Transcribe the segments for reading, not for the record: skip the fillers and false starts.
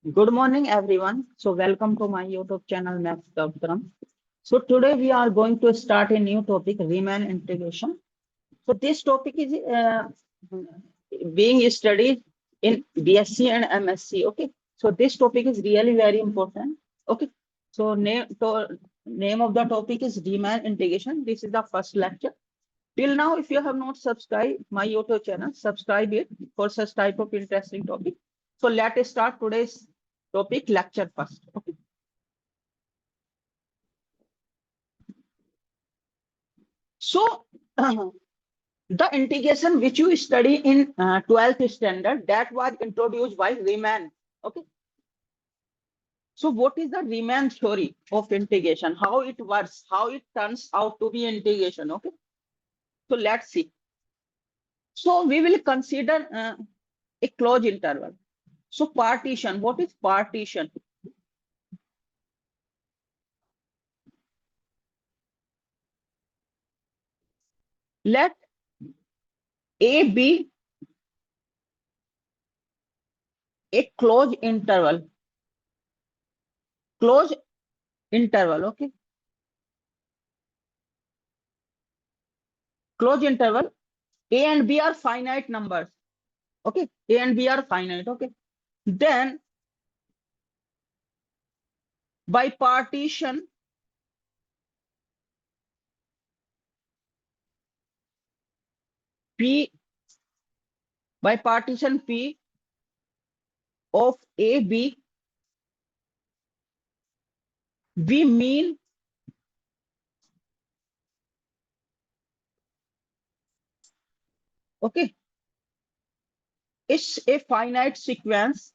Good morning, everyone. So, welcome to my YouTube channel, Max Doctorum. So, today we are going to start a new topic, Riemann integration. So, this topic is being studied in BSc and MSc. Okay. So, this topic is really very important. Okay. So, name of the topic is Riemann integration. This is the first lecture. Till now, if you have not subscribed my YouTube channel, subscribe it for such type of interesting topic. So let us start today's topic lecture first. Okay. So the integration which you study in 12th standard that was introduced by Riemann. Okay. So what is the Riemann theory of integration? How it works? How it turns out to be integration? Okay. So let's see. So we will consider a closed interval. So partition. What is partition? Let A be a closed interval. Closed interval. Okay. Closed interval. A and B are finite numbers. Okay. A and B are finite. Okay. Then by partition, P by partition P of A, B, we mean okay. It's a finite sequence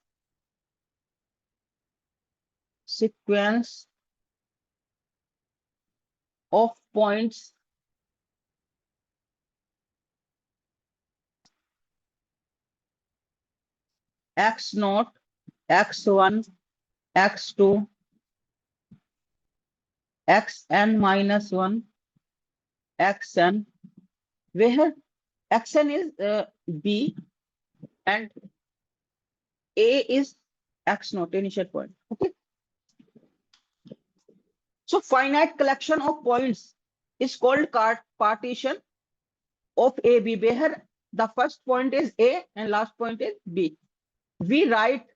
of points x0, x1, x2, xn minus 1, xn, where xn is B and A is x0 initial point. Okay. So finite collection of points is called partition of AB, where the first point is A and last point is B. We write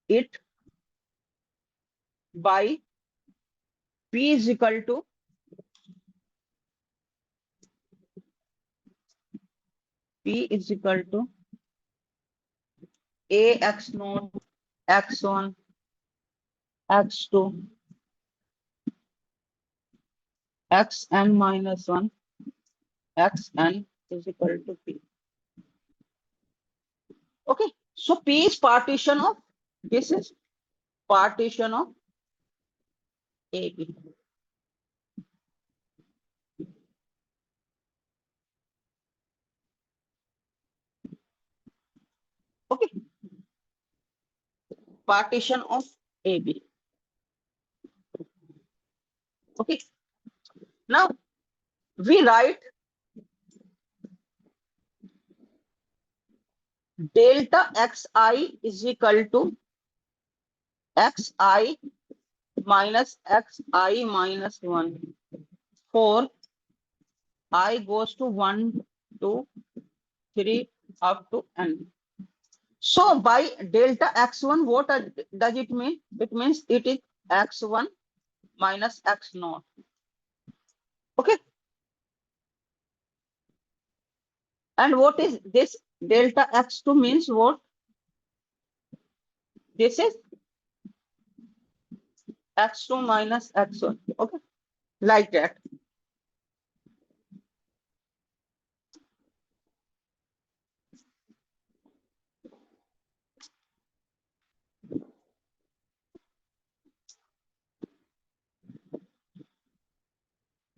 it by P is equal to A x0, x1, x2, xn minus 1, xn is equal to P. Okay, so P is partition of, this is partition of AB. Okay, partition of AB. Okay, now we write delta xi is equal to xi minus xi minus 1 for I goes to 1, 2, 3 up to n. So by delta x1, what does it mean? It means it is x1 minus x0. Okay. And what is this delta x2 means what? This is x2 minus x1. Okay. Like that.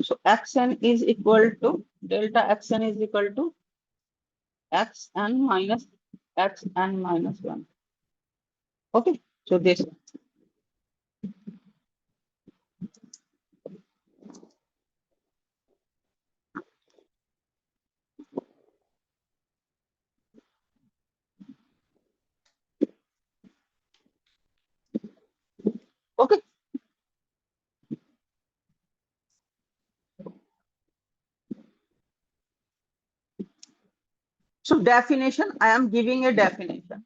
So xn is equal to delta xn is equal to xn minus xn minus 1. Okay. So this. Okay. So definition, I am giving a definition.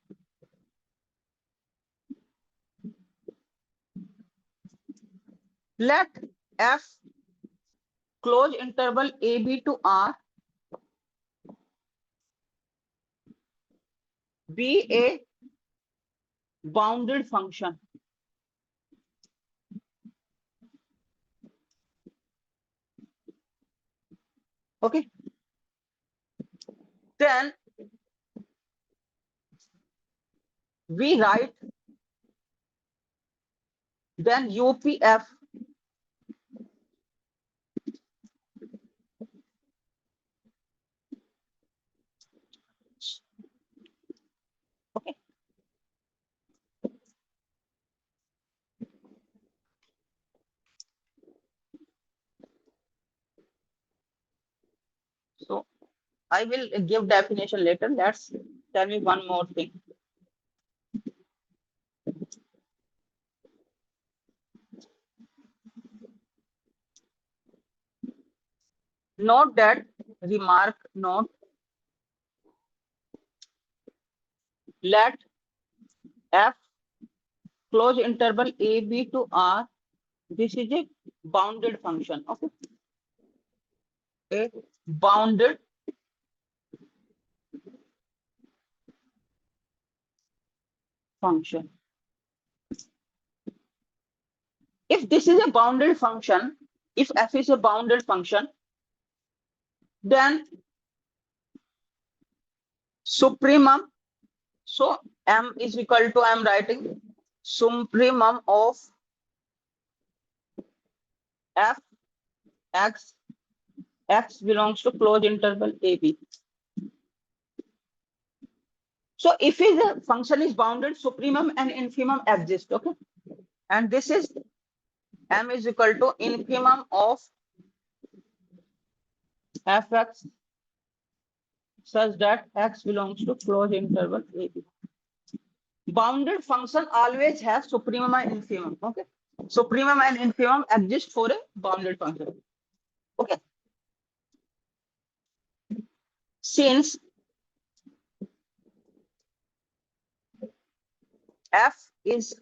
Let F close interval AB to R be a bounded function. Okay. Then we write then UPF okay. So I will give definition later. Let's tell me one more thing. Note that remark note let F close interval AB to R. This is a bounded function. Okay. A bounded function. If this is a bounded function, if F is a bounded function, then supremum, so M is equal to, I am writing supremum of F x, x belongs to closed interval AB. So if the function is bounded, supremum and infimum exist. Okay. And this is M is equal to infimum of Fx such that x belongs to closed interval AB. Bounded function always has supremum and infimum. Okay. Supremum and infimum exist for a bounded function. Okay. Since F is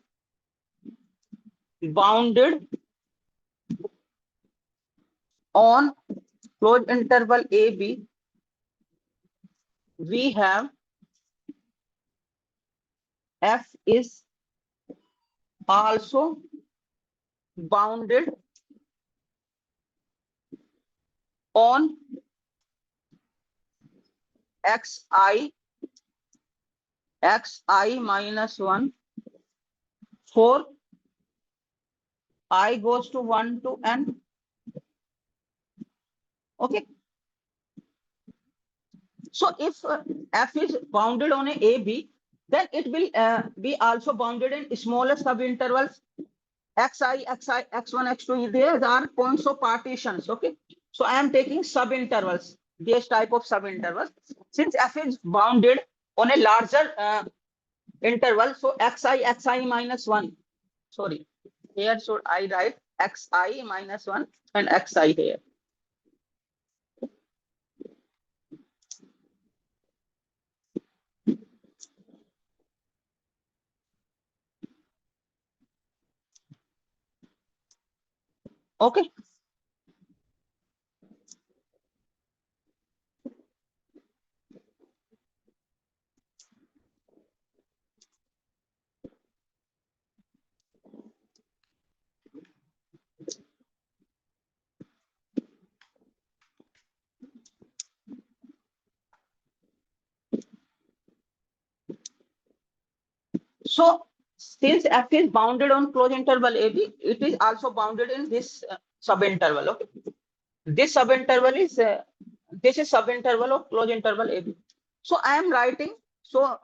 bounded on closed interval AB, we have F is also bounded on xi minus 1 for I goes to 1 to n. Okay. So if F is bounded on a AB, then it will be also bounded in smaller subintervals xi, x1, x2. These are points of partitions. Okay. So I am taking subintervals, this type of subintervals. Since F is bounded on a larger interval, so xi minus 1. Sorry, here should I write xi minus 1 and xi here. Okay. So since F is bounded on closed interval AB, it is also bounded in this subinterval. Okay. This subinterval is this is subinterval of closed interval AB. So I am writing, so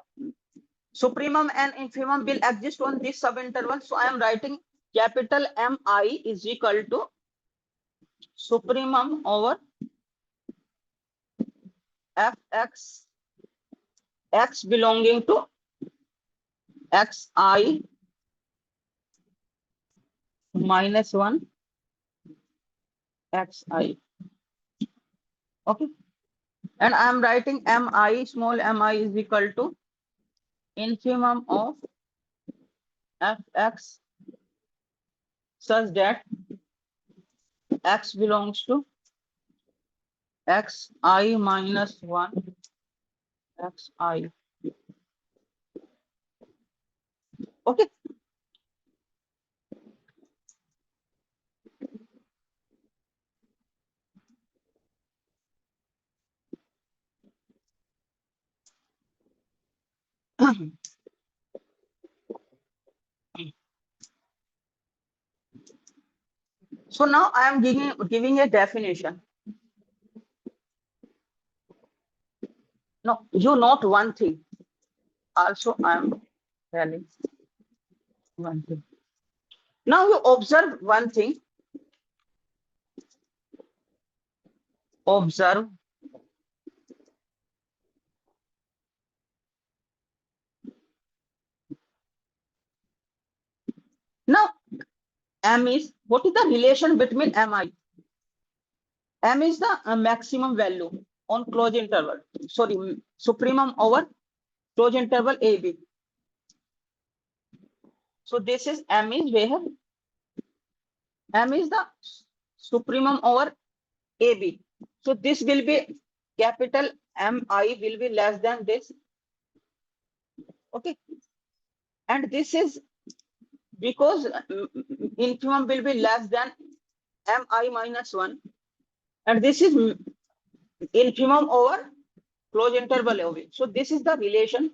supremum and infimum will exist on this subinterval. So I am writing capital MI is equal to supremum over Fx x belonging to xi minus 1 xi. Okay, and I am writing mi, small mi is equal to infimum of fx such that x belongs to xi minus 1 xi. Okay. So now I am giving a definition. No, you note one thing. Also, I am telling one thing. Now you observe one thing. Observe. Now, M is, what is the relation between MI? M is the maximum value on closed interval. Sorry, supremum over closed interval AB. So this is M is where M is the supremum over AB. So this will be capital MI will be less than this. Okay. And this is because infimum will be less than MI minus 1. And this is infimum over closed interval AB. So this is the relation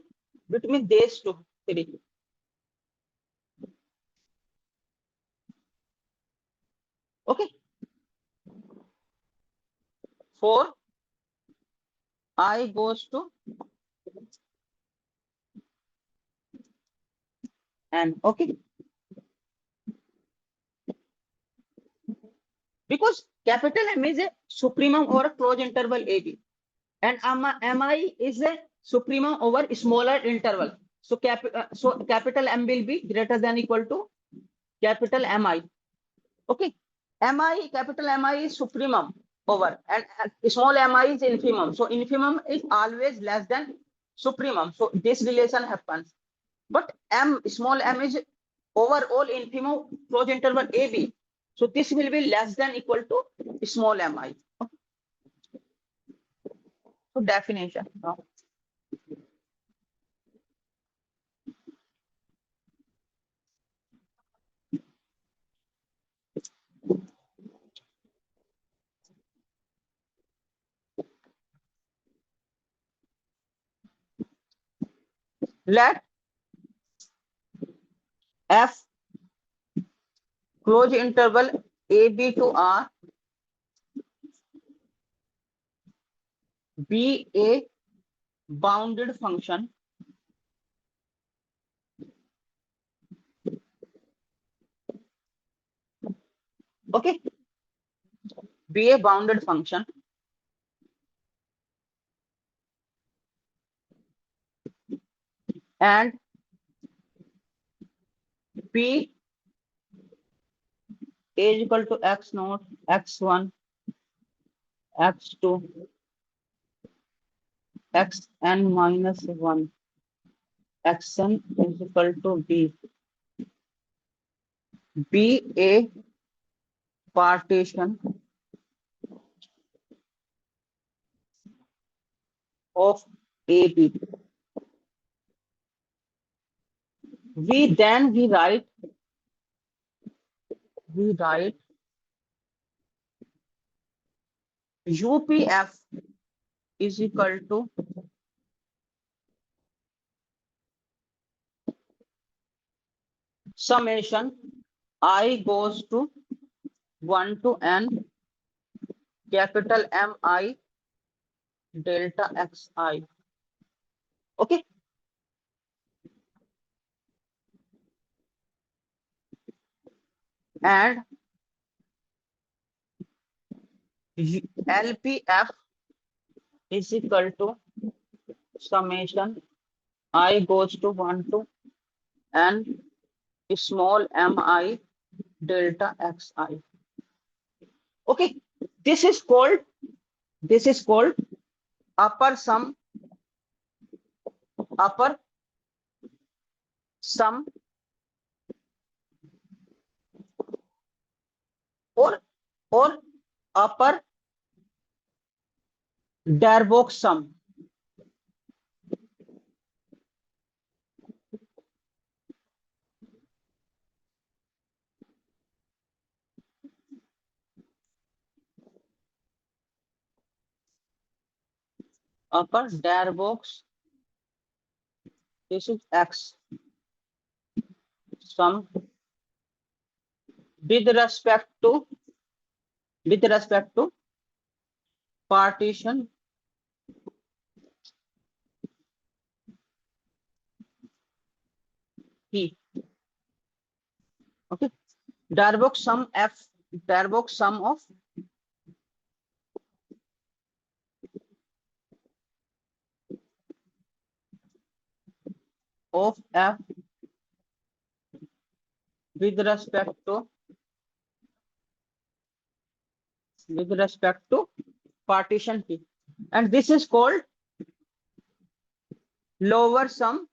between these two three. Okay. For I goes to N. Okay. Because capital M is a supremum over a closed interval AB. And MI is a supremum over smaller interval. So capital M will be greater than equal to capital MI. Okay. MI, capital MI is supremum over and small mi is infimum. So infimum is always less than supremum. So this relation happens. But M, small m is overall infimum closed interval AB. So this will be less than equal to small mi. Okay. So definition. Now. Let F closed interval AB to R be a bounded function okay, be a bounded function and P is equal to x naught, x1, x2, xn minus 1, xn is equal to b. Be a partition of AB. We write UPF is equal to summation I goes to 1 to n capital MI delta xi. Okay. And LPF is equal to summation I goes to 1 to n small mi delta xi. Okay, this is called upper sum or upper Darboux sum. Upper Darboux, this is x sum with respect to partition P. Okay, Darboux sum of f with respect to partition P, and this is called lower sum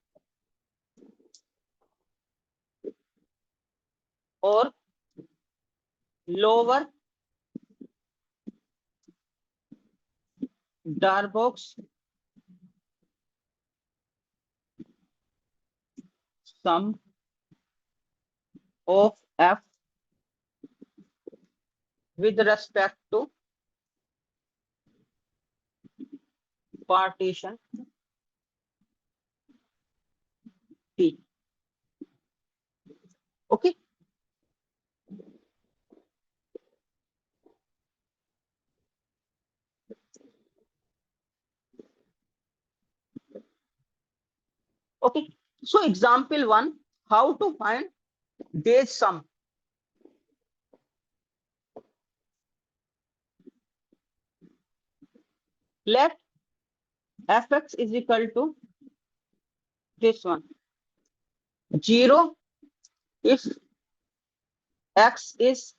or lower Darboux sum of f with respect to partition P. Okay, okay. So example 1, how to find days sum. Let fx is equal to this one 0 if x is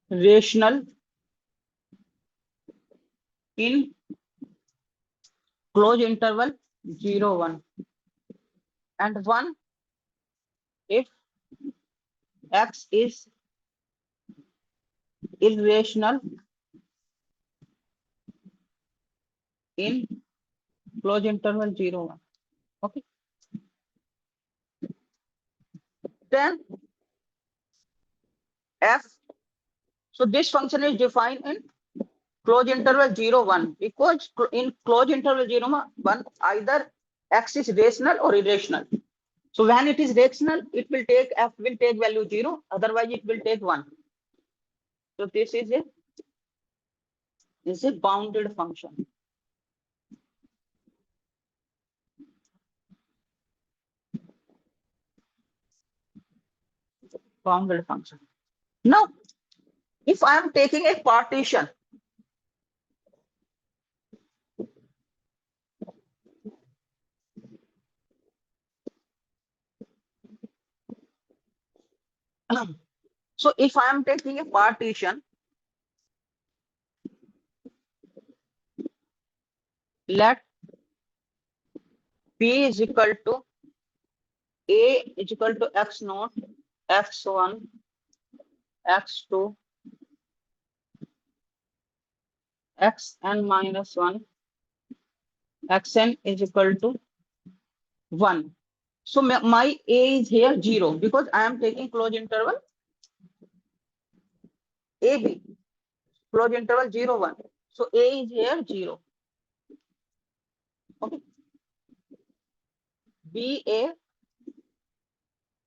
rational in close interval 0 1, and 1 if x is irrational in close interval 0 1. Okay, then f, so this function is defined in close interval 0 1 because in close interval 0 1 either x is rational or irrational. So when it is rational, it will take f will take value 0, otherwise it will take 1. So this is a bounded function. Bounded function. Now, if I am taking a partition, so if I am taking a partition, let P is equal to A is equal to x naught, x1, x2, xn minus 1, xn is equal to 1. So my A is here 0 because I am taking close interval AB, close interval 0 1. So A is here 0. Okay. B a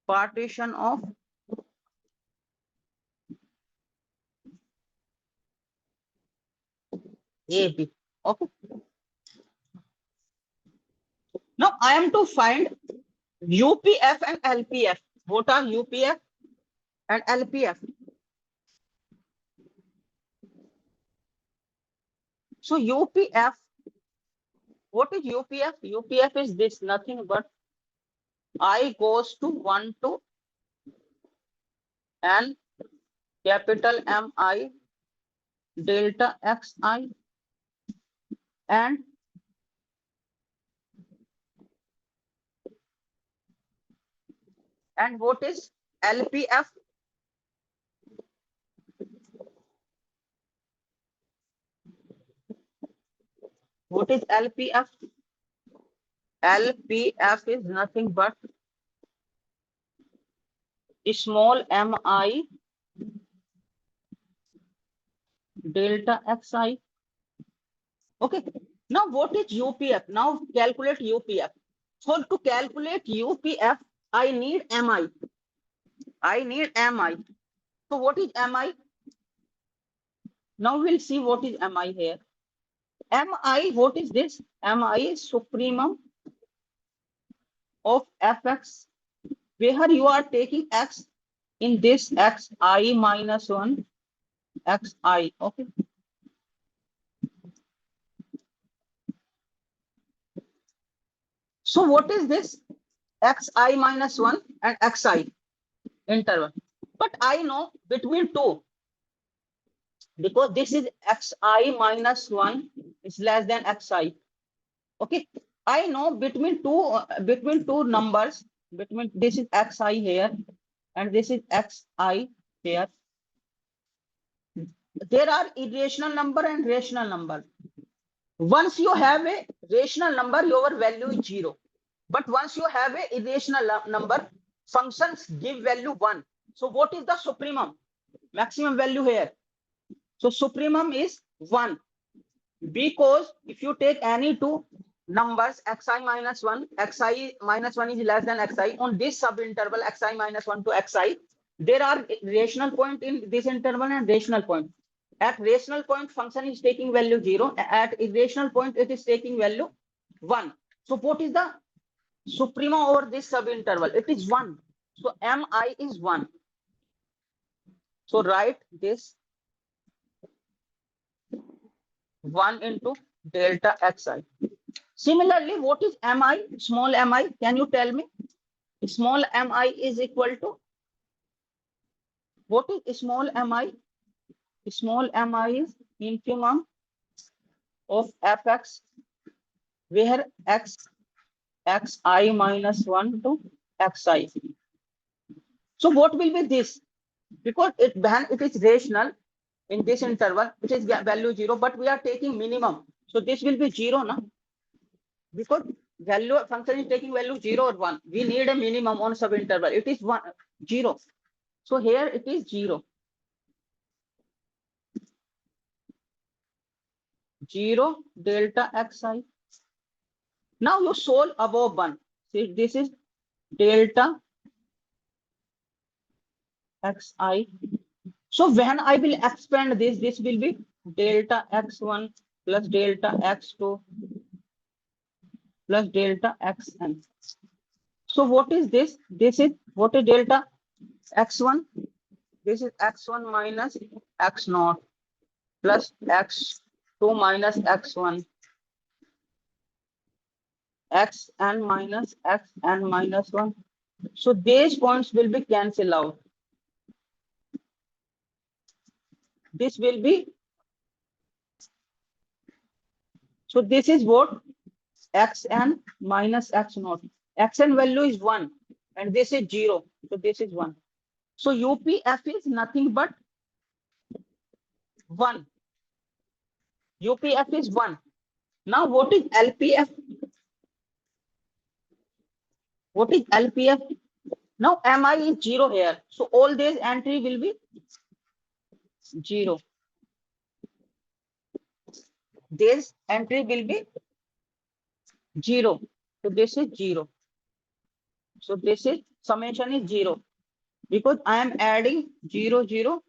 partition of AB. Okay. Now I am to find UPF and LPF. What are UPF and LPF? So UPF, what is UPF? UPF is this, nothing but I goes to 1 to n capital MI delta XI and what is LPF? What is LPF? LPF is nothing but small mi delta xi. Okay. Now what is UPF? Now calculate UPF. So to calculate UPF, I need mi. I need mi. So what is mi? Now we'll see what is mi here. Mi, what is this? Mi is supremum of fx, where you are taking x in this xi minus 1 xi. Okay. So what is this xi minus 1 and xi interval? But I know between two, because this is xi minus 1 is less than xi. Okay. I know between two numbers, between this is xi here and this is xi here, there are irrational number and rational number. Once you have a rational number, your value is 0. But once you have a irrational number, functions give value 1. So what is the supremum? Maximum value here. So supremum is 1. Because if you take any two numbers, xi minus 1, xi minus 1 is less than xi, on this subinterval xi minus 1 to xi, there are rational point in this interval and rational point. At rational point, function is taking value 0. At irrational point, it is taking value 1. So what is the suprema over this subinterval? It is 1. So mi is 1. So write this 1 into delta xi. Similarly, what is mi? Small mi. Can you tell me? Small mi is equal to, what is small mi? Small mi is infimum of fx, where xi minus 1 to xi. So what will be this? Because it is rational in this interval, which is value 0, but we are taking minimum. So this will be 0 now. Because value function is taking value 0 or 1. We need a minimum on subinterval. It is 0. So here it is 0. 0 delta xi. Now you solve above 1. See, this is delta xi. So when I will expand this, this will be delta x1 plus delta x2 plus delta xn. So what is this? This is, what is delta x1? This is x1 minus x0 plus x2 minus x1, xn minus xn minus 1. So these points will be cancelled out. This will be, so this is what? Xn minus x0. Xn value is 1 and this is 0. So this is 1. So UPF is nothing but 1. UPF is 1. Now what is LPF? What is LPF? Now MI is 0 here. So all these entry will be 0. This entry will be 0. So this is 0. So this is summation is 0. Because I am adding 0, 0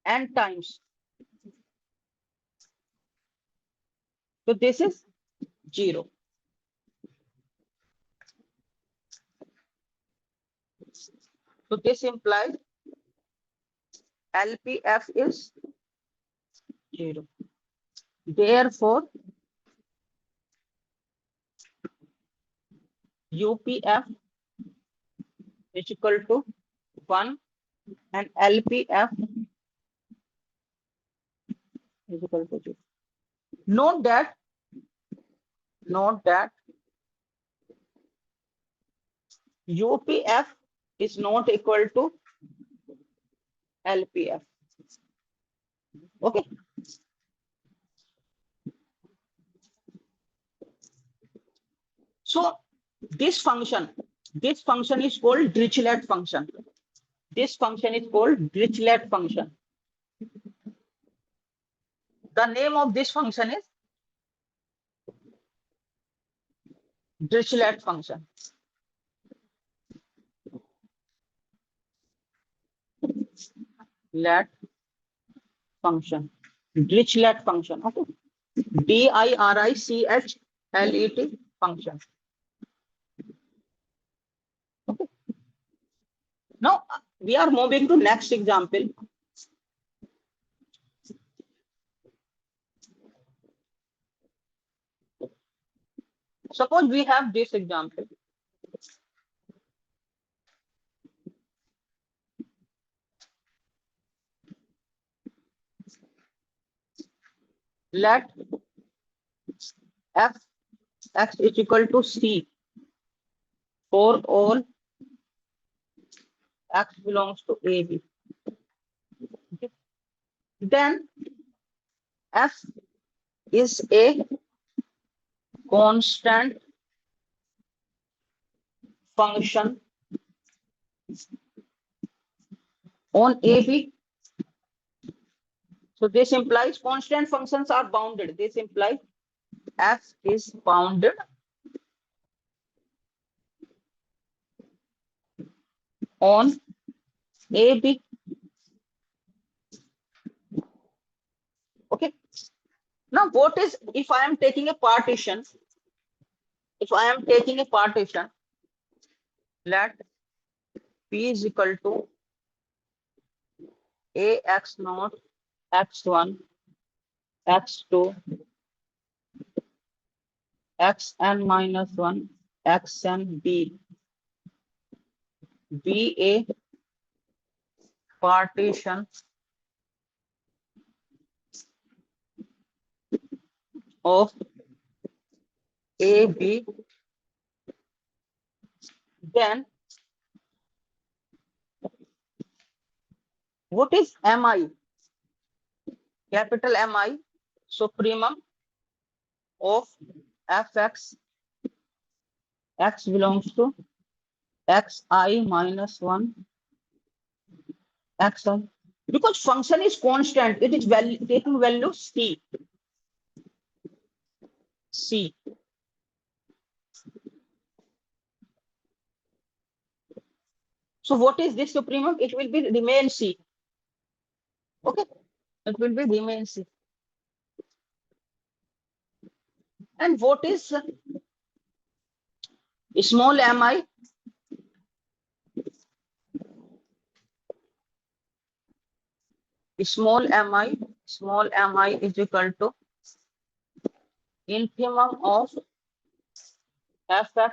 n times. So this is 0. So this implies LPF is 0. Therefore, UPF is equal to 1 and LPF is equal to 0. Note that UPF is not equal to LPF. Okay. So this function is called Dirichlet function. This function is called Dirichlet function. The name of this function is Dirichlet function. Let function. Dirichlet function. Okay. Dirichlet function. Okay. Now we are moving to next example. Suppose we have this example. Let f x is equal to c for all x belongs to AB. Okay. Then f is a constant function on AB. So this implies constant functions are bounded. This implies f is bounded on AB. Okay. Now what is, if I am taking a partition, let P is equal to AX naught, X1, X2, Xn minus 1, Xn B, be a partition of AB, then what is Mi? Capital Mi, supremum of Fx, x belongs to Xi minus 1, Xi. Because function is constant, it is taking value C. So what is this supremum? It will be remain C. Okay, it will be remain C. And what is small mi? Small mi is equal to infimum of Fx,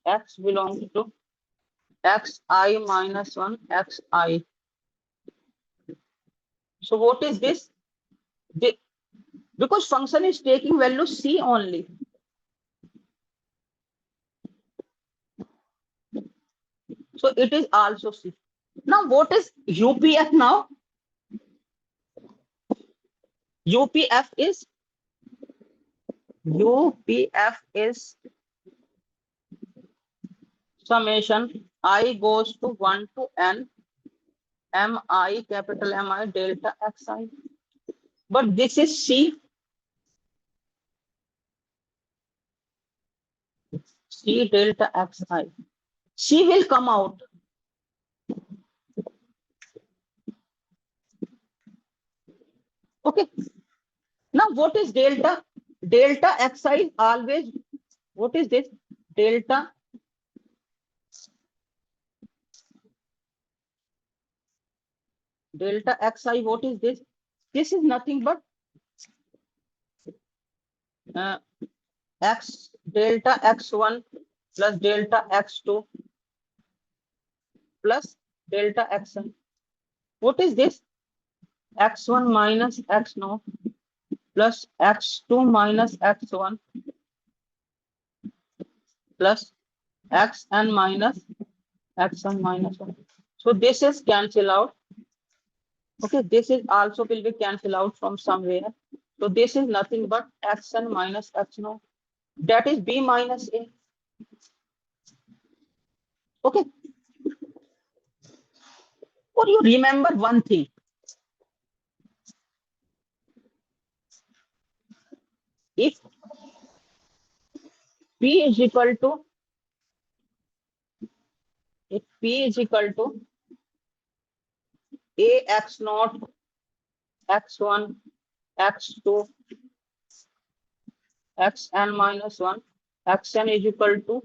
x belongs to Xi minus 1, Xi. So what is this? Because function is taking value C only. So it is also C. Now what is UPF now? UPF is summation I goes to 1 to n mi, capital Mi delta Xi. But this is C. C delta Xi. C will come out. Okay. Now what is delta? Delta Xi always, what is this? Delta Xi, what is this? This is nothing but x delta X1 plus delta X2 plus delta xn. What is this? X1 minus x0 plus x2 minus x1 plus xn minus xn minus 1. So this is cancel out. Okay, this is also will be cancel out from somewhere. So this is nothing but xn minus x0. That is b minus a. Okay. Or you remember one thing. If p is equal to if p is equal to a x0 x1 x2 xn minus 1 xn is equal to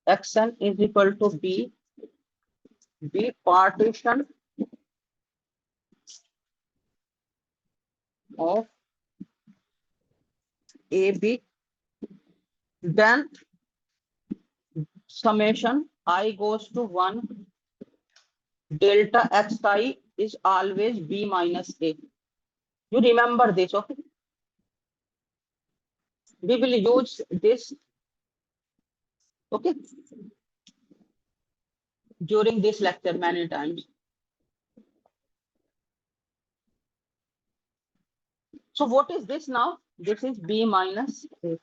xn is equal to b partition of ab, then summation I goes to 1 delta xi is always b minus a. You remember this, okay? We will use this, okay, during this lecture many times. So what is this now? This is b minus a.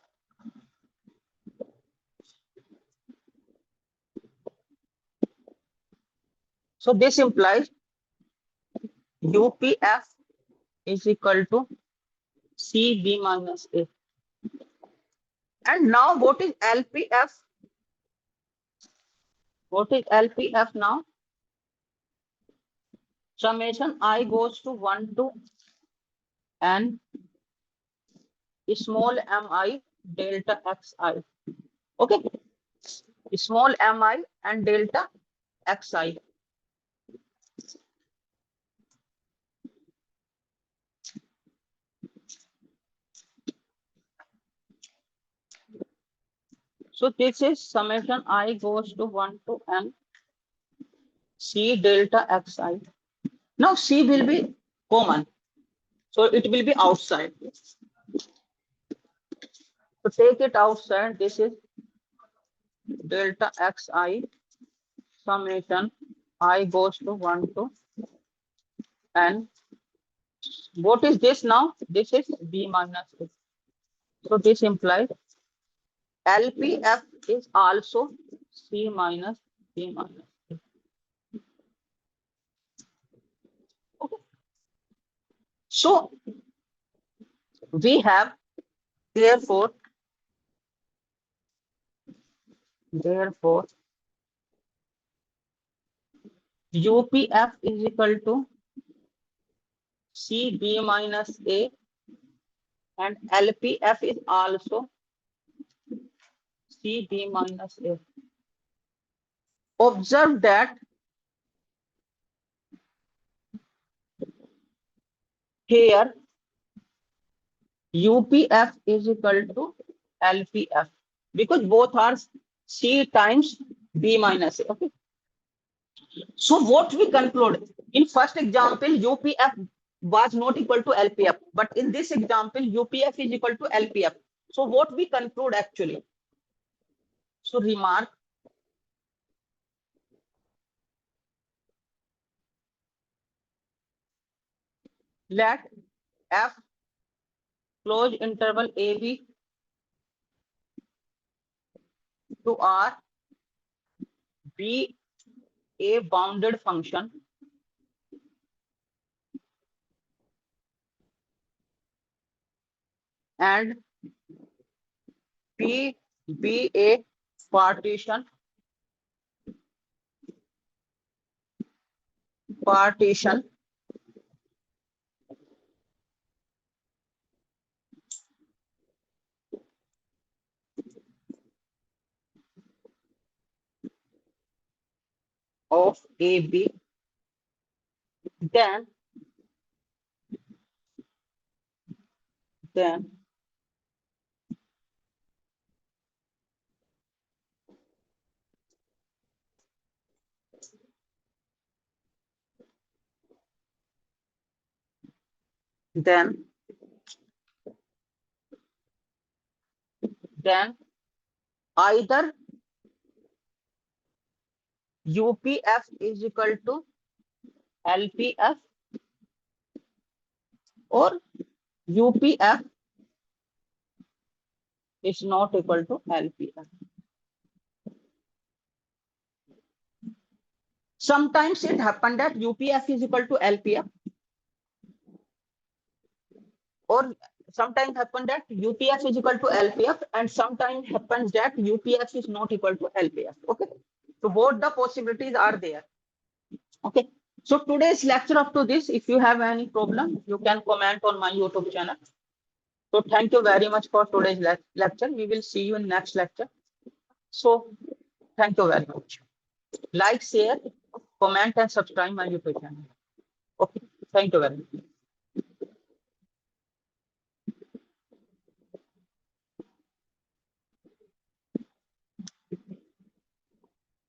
So this implies UPF is equal to CB minus A. And now what is LPF? What is LPF now? Summation I goes to 1 to n small mi delta xi. Okay. Small mi and delta xi. So this is summation I goes to 1 to n C delta xi. Now C will be common. So it will be outside. So take it outside. This is delta xi summation I goes to 1 to n. What is this now? This is b minus a. So this implies LPF is also c minus b minus a. Okay. So we have therefore UPF is equal to CB minus A and LPF is also CB minus A. Observe that here UPF is equal to LPF because both are C times B minus A. Okay. So what we conclude in first example, UPF was not equal to LPF, but in this example, UPF is equal to LPF. So what we conclude actually? So remark, let F close interval AB to R be a bounded function and P be a partition of AB, then then then then either UPF is equal to LPF or UPF is not equal to LPF. Sometimes it happened that UPF is equal to LPF, or sometimes happen that UPF is equal to LPF, and sometimes happens that UPF is not equal to LPF. Okay, so both the possibilities are there. Okay, so today's lecture up to this. If you have any problem, you can comment on my YouTube channel. So thank you very much for today's lecture. We will see you in next lecture. So thank you very much. Like, share, comment, and subscribe my YouTube channel. Okay, thank you very much.